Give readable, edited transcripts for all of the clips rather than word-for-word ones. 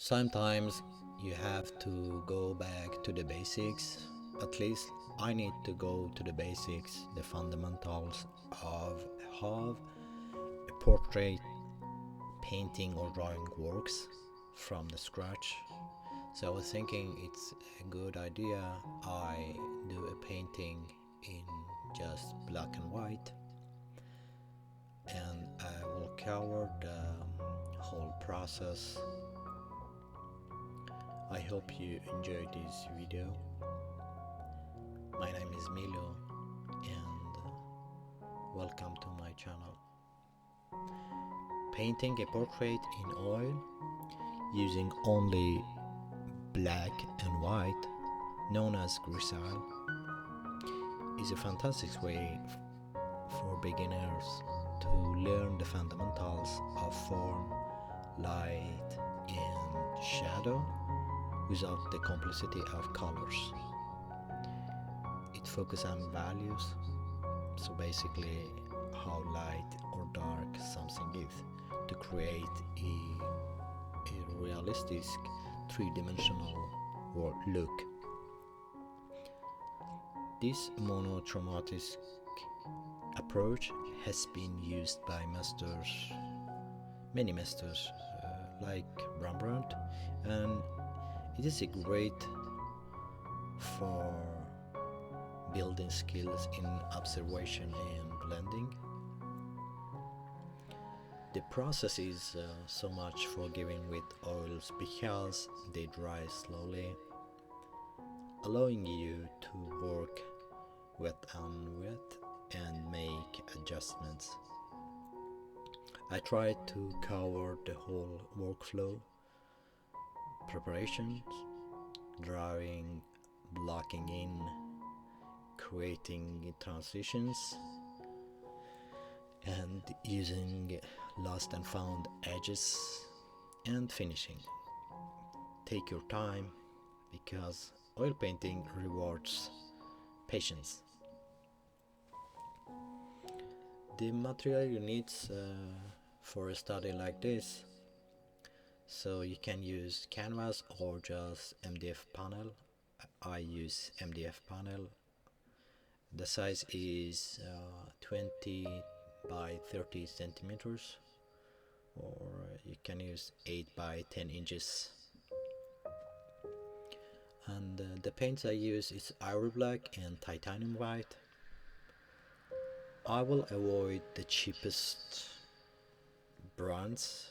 Sometimes you have to go back to the basics. At least I need to go to the basics, the fundamentals of how a portrait painting or drawing works from the scratch. So I was thinking it's a good idea I do a painting in just black and white, and I will cover the whole process. I hope you enjoyed this video. My name is Milo and welcome to my channel. Painting a portrait in oil using only black and white, known as grisaille, is a fantastic way for beginners to learn the fundamentals of form, light and shadow without the complexity of colors. It focuses on values, so basically how light or dark something is, to create a realistic three-dimensional look. This monochrome approach has been used by many masters like Rembrandt, and it is a great for building skills in observation and blending. The process is so much forgiving with oils because they dry slowly, allowing you to work wet on wet and make adjustments. I tried to cover the whole workflow: preparations, drawing, blocking in, creating transitions, and using lost and found edges, and finishing. Take your time because oil painting rewards patience. The material you need for a study like this, so you can use canvas or just MDF panel. I use MDF panel. The size is 20 by 30 centimeters, or you can use 8 by 10 inches. And the paints I use is Ivory black and titanium white. I will avoid the cheapest brands,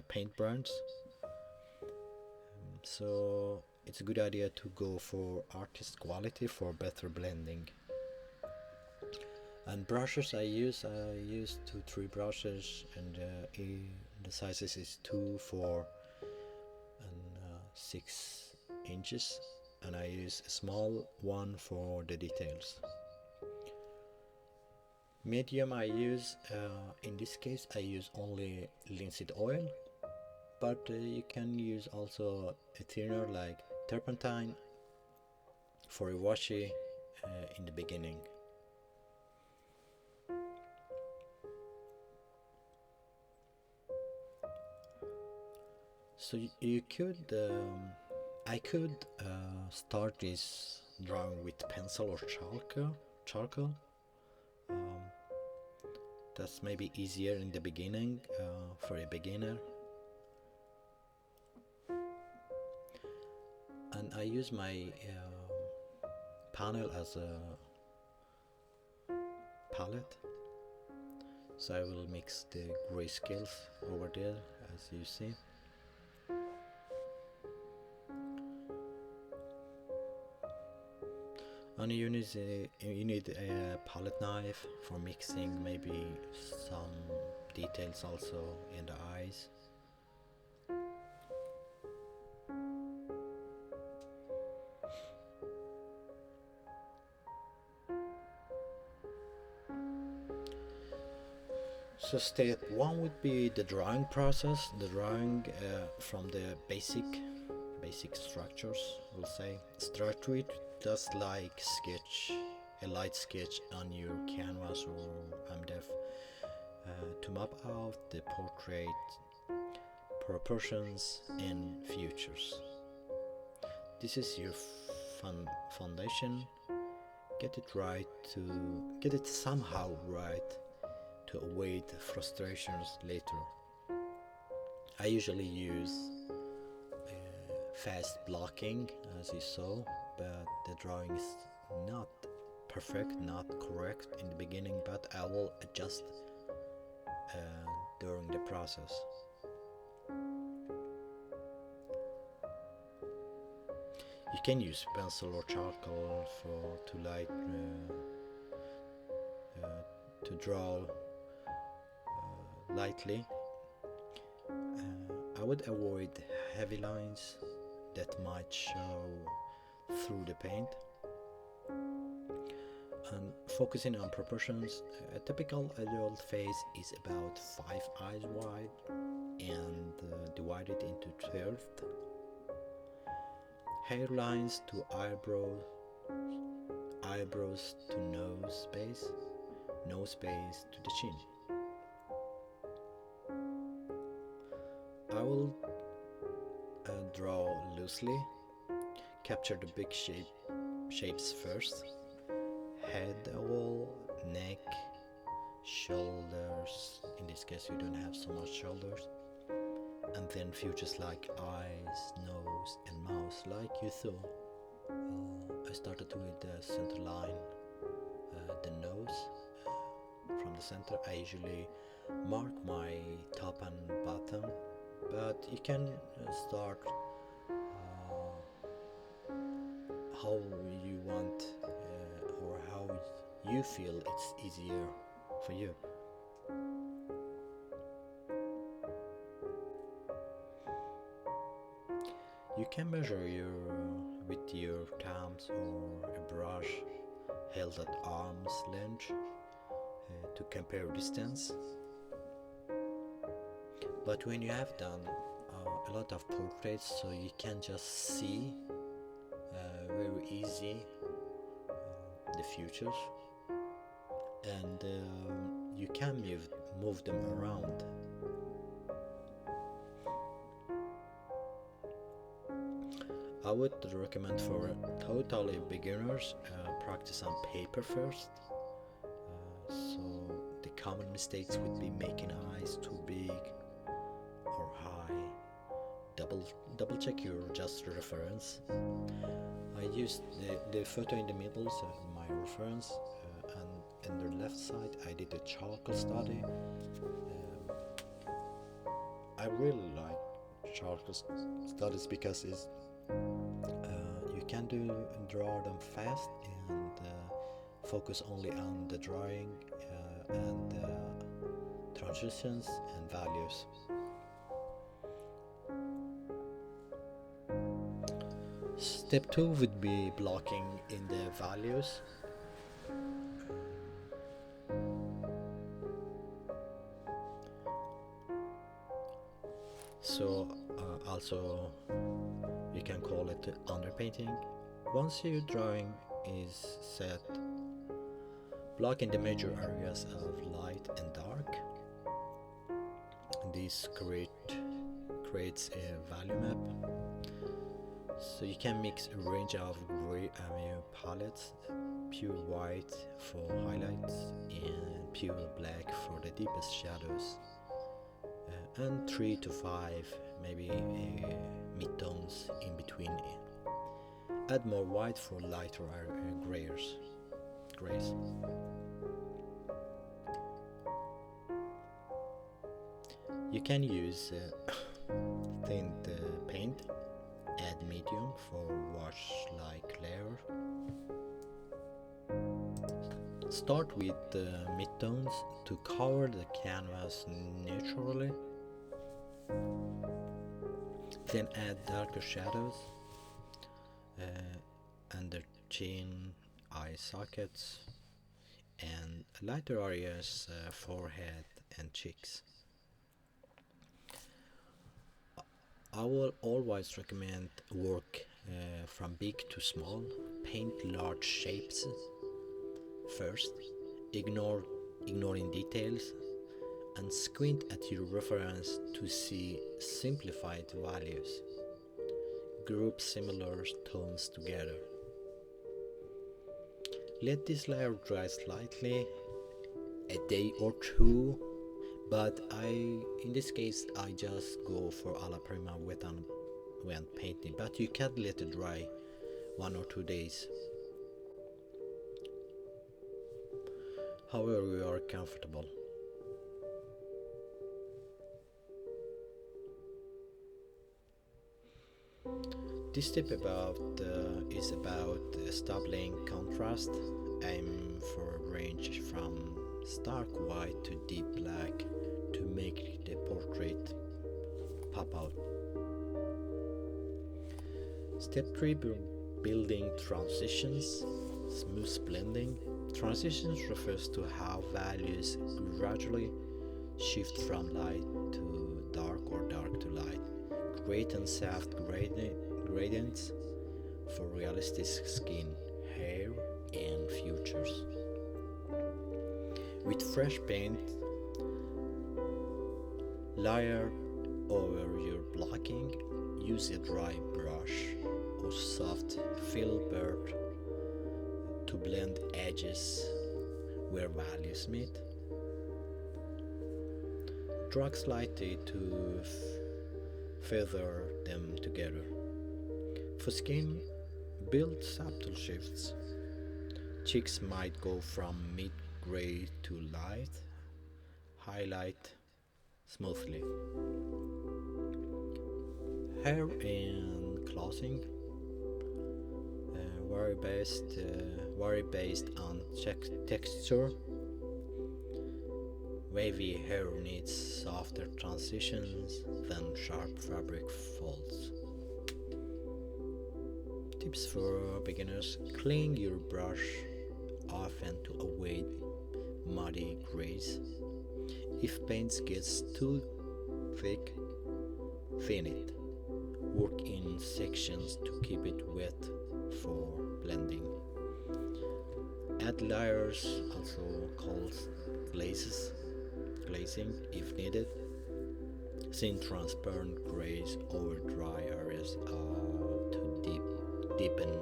paint brands. So it's a good idea to go for artist quality for better blending. And brushes I use 2-3 brushes, and the sizes is 2, 4 and 6 inches, and I use a small one for the details. Medium I use, in this case I use only linseed oil, but you can use also a thinner like turpentine for a washy in the beginning. So you could, I could start this drawing with pencil or charcoal. That's maybe easier in the beginning for a beginner. And I use my panel as a palette, so I will mix the grayscales over there, as you see. And you need a palette knife for mixing maybe some details also in the eyes. So step 1 would be the drawing process, the drawing from the basic structures, we'll say. Start with just like a light sketch on your canvas or MDF to map out the portrait proportions and features. This is your foundation. Get it somehow right to avoid frustrations later. I usually use fast blocking, as you saw, but the drawing is not perfect, not correct in the beginning, but I will adjust during the process. You can use pencil or charcoal to draw lightly. I would avoid heavy lines that might show through the paint. And focusing on proportions, a typical adult face is about 5 eyes wide and divided into thirds. Hairlines to eyebrows to nose space to the chin. I will draw loosely, capture the big shapes first: head oval, neck, shoulders. In this case we don't have so much shoulders. And then features like eyes, nose and mouth, like you saw. I started with the center line, the nose. From the center I usually mark my top and bottom, but you can start how you want or how you feel it's easier for you. You can measure with your thumbs or a brush held at arm's length to compare distance. But when you have done a lot of portraits, so you can just see very easy the features, and you can move them around. I would recommend for totally beginners practice on paper first. So the common mistakes would be making eyes too big or high. Double check your just reference. I used the photo in the middle, so my reference, and on the left side I did a charcoal study. I really like charcoal studies because it's you can draw them fast and focus only on the drawing and transitions and values. Step 2 would be blocking in the values. So also you can call it underpainting. Once your drawing is set, block in the major areas of light and dark. This creates a value map. So you can mix a range of gray palettes, pure white for highlights and pure black for the deepest shadows, and 3 to 5 maybe mid-tones in between. Add more white for lighter grays. You can use thin paint. Add medium for wash-like layer. Start with mid-tones to cover the canvas naturally. Then add darker shadows under chin, eye sockets, and lighter areas, forehead and cheeks. I will always recommend work from big to small. Paint large shapes first, ignoring details. and squint at your reference to see simplified values. Group similar tones together. Let this layer dry slightly, a day or two, but in this case I just go for alla prima when painting, but you can let it dry 1 or 2 days. However you are comfortable. This tip is about establishing contrast. Aim for a range from stark white to deep black to make the portrait pop out. Step 3, building transitions. Smooth blending. Transitions refers to how values gradually shift from light to dark or dark to light. Great and soft gradients for realistic skin, hair and features. With fresh paint, layer over your blocking. Use a dry brush or soft filbert to blend edges where values meet. Drag slightly to feather them together. For skin, build subtle shifts. Cheeks might go from mid-gray to light, highlight smoothly. Hair and clothing vary based on texture. Wavy hair needs softer transitions than sharp fabric folds. Tips for beginners: clean your brush often to avoid muddy grays. If paint gets too thick, thin it. Work in sections to keep it wet for blending. Add layers, also called glazing if needed. Thin transparent grays over dry areas to deepen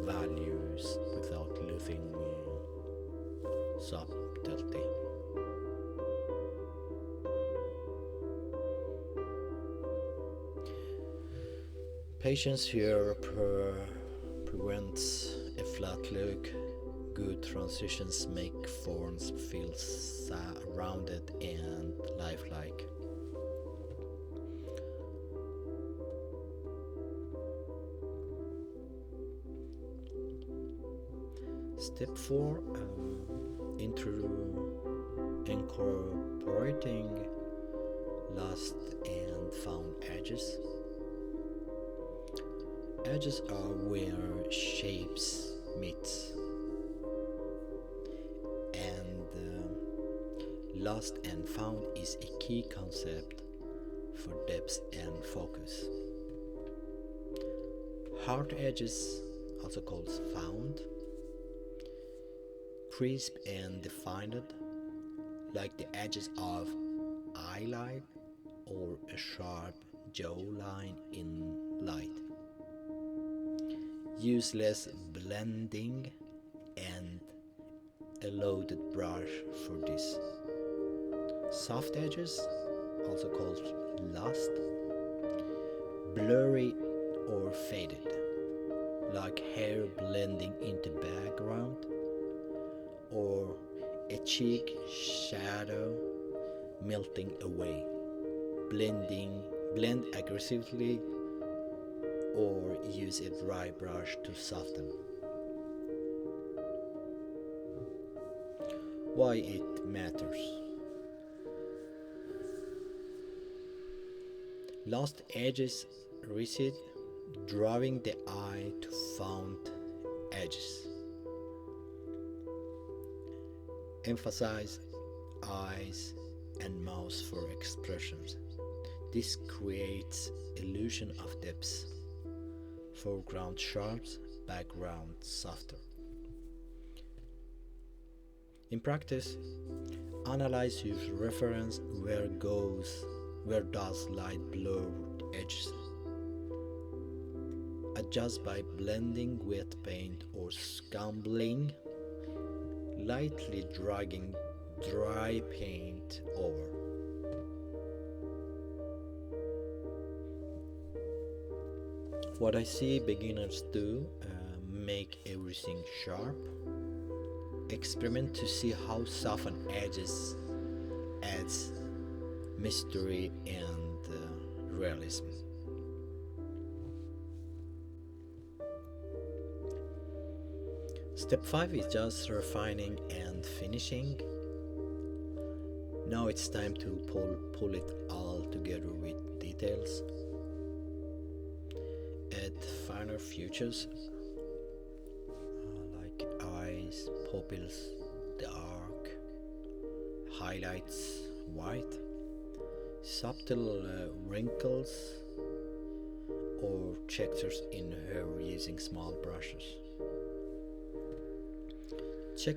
values without losing subtlety. Patience here prevents a flat look. Good transitions make forms feel rounded and lifelike. Step 4, incorporating lost and found edges. Edges are where shapes meet, and lost and found is a key concept for depth and focus. Hard edges, also called found, crisp and defined, like the edges of eyelid or a sharp jawline in light. Use less blending and a loaded brush for this. Soft edges, also called lost, blurry or faded, like hair blending into background, or a cheek shadow melting away. Blend aggressively or use a dry brush to soften. Why it matters. Lost edges recede, drawing the eye to found edges. Emphasize eyes and mouth for expressions. This creates illusion of depth. Foreground sharp, background softer. In practice, Analyze your reference, where does light blur edges. Adjust by blending wet paint or scumbling, lightly dragging dry paint over. What I see beginners do, make everything sharp. Experiment to see how softened edges adds mystery and realism. Step 5 is just refining and finishing. Now it's time to pull it all together with details. Add finer features like eyes, pupils, dark, highlights, white, subtle wrinkles or textures in hair using small brushes. Check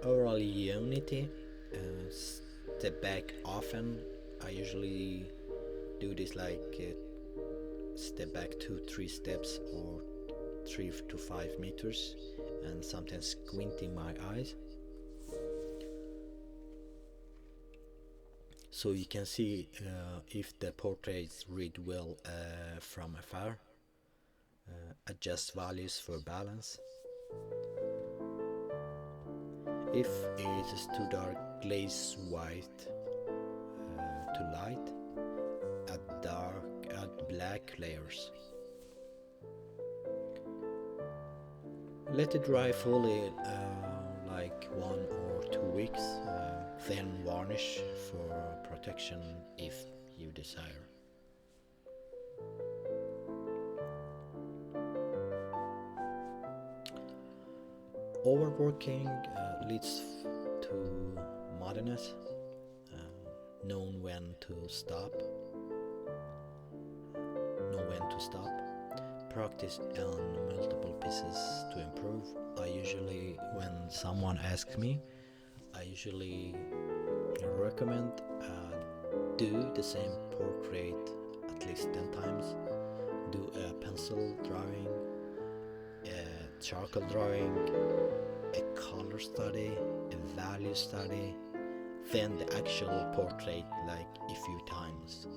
overall unity, step back often. I usually do this like step back 2-3 steps or 3 to 5 meters, and sometimes squinting my eyes so you can see if the portraits read well from afar. Adjust values for balance. If it is too dark, glaze white to light. Add black layers. Let it dry fully, like 1 or 2 weeks, then varnish for protection if you desire. Overworking leads to muddiness. Know when to stop. Practice on multiple pieces to improve. When someone asks me, I usually recommend do the same portrait at least 10 times. Do a pencil drawing, a charcoal drawing, a color study, a value study, then the actual portrait like a few times.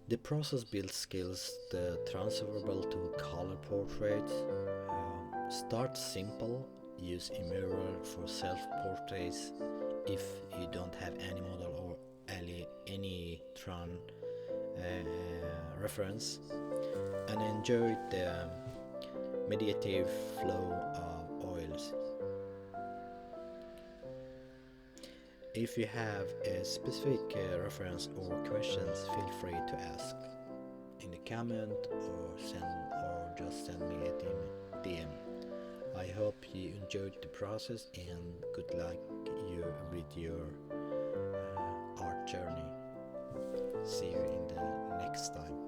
The process builds skills transferable to color portraits. Start simple. Use a mirror for self-portraits if you don't have any model or any reference, and enjoy the meditative flow of oils. If you have a specific reference or questions, feel free to ask in the comment or just send me a DM. I hope you enjoyed the process and good luck with your art journey. See you in the next time.